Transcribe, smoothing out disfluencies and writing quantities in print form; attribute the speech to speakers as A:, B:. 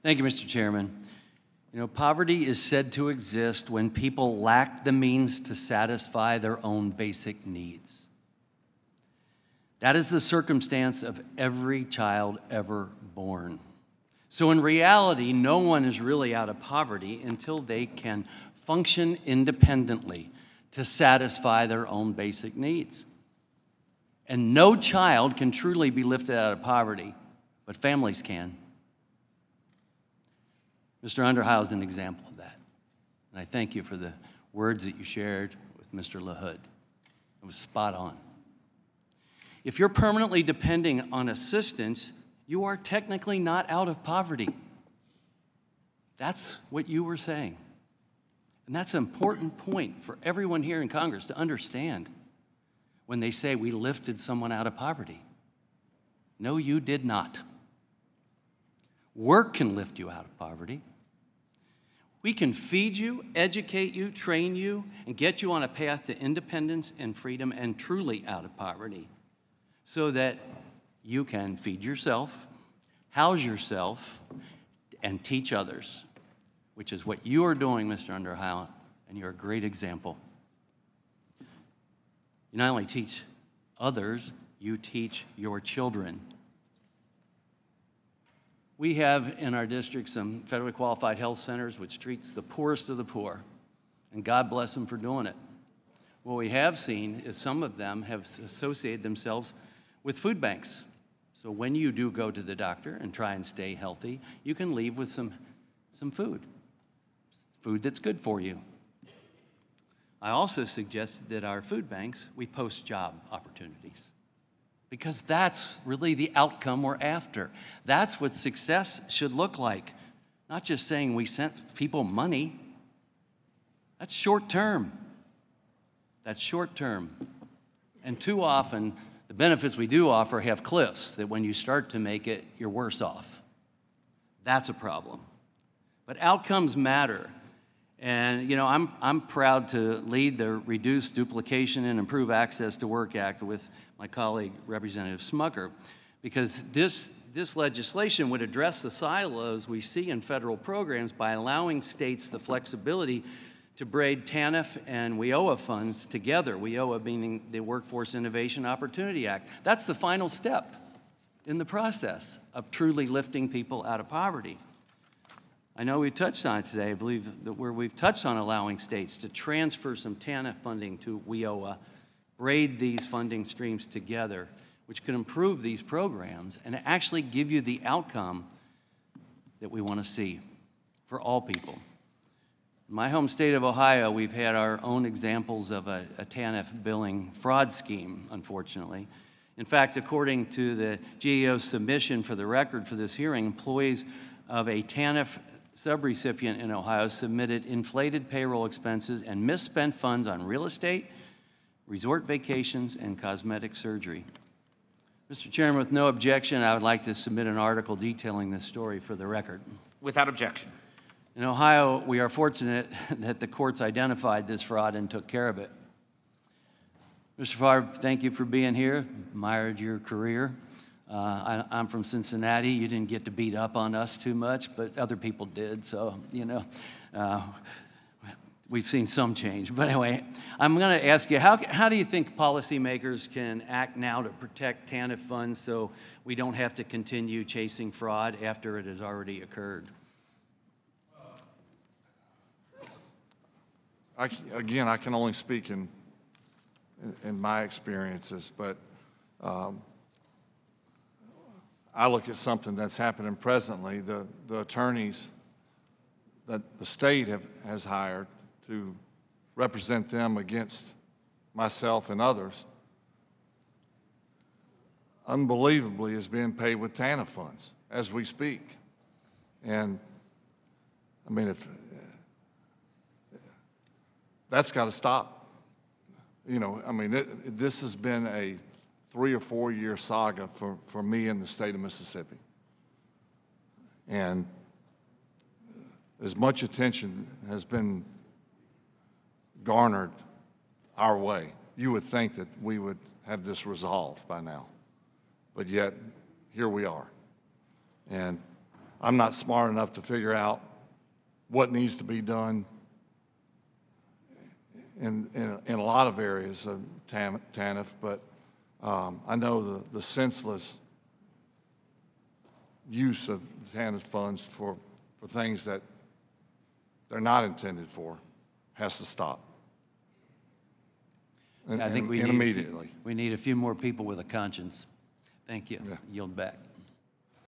A: Thank you, Mr. Chairman. You know, poverty is said to exist when people lack the means to satisfy their own basic needs. That is the circumstance of every child ever born. So in reality, no one is really out of poverty until they can function independently to satisfy their own basic needs. And no child can truly be lifted out of poverty, but families can. Mr. Underhill is an example of that. And I thank you for the words that you shared with Mr. LaHood. It was spot on. If you're permanently depending on assistance, you are technically not out of poverty. That's what you were saying. And that's an important point for everyone here in Congress to understand when they say we lifted someone out of poverty. No, you did not. Work can lift you out of poverty. We can feed you, educate you, train you, and get you on a path to independence and freedom and truly out of poverty so that you can feed yourself, house yourself, and teach others, which is what you are doing, Mr. Underhill, and you're a great example. You not only teach others, you teach your children. We have in our district some federally qualified health centers which treats the poorest of the poor, and God bless them for doing it. What we have seen is some of them have associated themselves with food banks. So when you do go to the doctor and try and stay healthy, you can leave with some food that's good for you. I also suggested that our food banks, we post job opportunities, because that's really the outcome we're after. That's what success should look like. Not just saying we sent people money. That's short term. That's short term. And too often, the benefits we do offer have cliffs that when you start to make it, you're worse off. That's a problem. But outcomes matter. And you know, I'm proud to lead the Reduce Duplication and Improve Access to Work Act with my colleague, Representative Smucker, because this legislation would address the silos we see in federal programs by allowing states the flexibility to braid TANF and WIOA funds together, WIOA meaning the Workforce Innovation Opportunity Act. That's the final step in the process of truly lifting people out of poverty. I know we touched on it today. I believe that where we've touched on allowing states to transfer some TANF funding to WIOA, braid these funding streams together, which could improve these programs and actually give you the outcome that we want to see for all people. In my home state of Ohio, we've had our own examples of a TANF billing fraud scheme, unfortunately. In fact, according to the GAO's submission for the record for this hearing, employees of a TANF subrecipient in Ohio submitted inflated payroll expenses and misspent funds on real estate, resort vacations, and cosmetic surgery. Mr. Chairman, with no objection, I would like to submit an article detailing this story for the record.
B: Without objection.
A: In Ohio, we are fortunate that the courts identified this fraud and took care of it. Mr. Favre, thank you for being here. Admired your career. I'm from Cincinnati. You didn't get to beat up on us too much, but other people did, so, you know, we've seen some change. But anyway, I'm going to ask you, how do you think policymakers can act now to protect TANF funds so we don't have to continue chasing fraud after it has already occurred?
C: Again, I can only speak in my experiences, but I look at something that's happening presently. The attorneys that the state has hired to represent them against myself and others, unbelievably, is being paid with TANF funds as we speak. And I mean, if that's got to stop. You know, I mean, this has been a 3 or 4 year saga for me in the state of Mississippi. And as much attention has been garnered our way, you would think that we would have this resolved by now. But yet, here we are. And I'm not smart enough to figure out what needs to be done in a lot of areas of TANF, but I know the senseless use of TANF funds for things that they're not intended for has to stop.
A: I think we
C: immediately.
A: we need a few more people with a conscience. Thank you.
C: Yeah.
A: Yield back.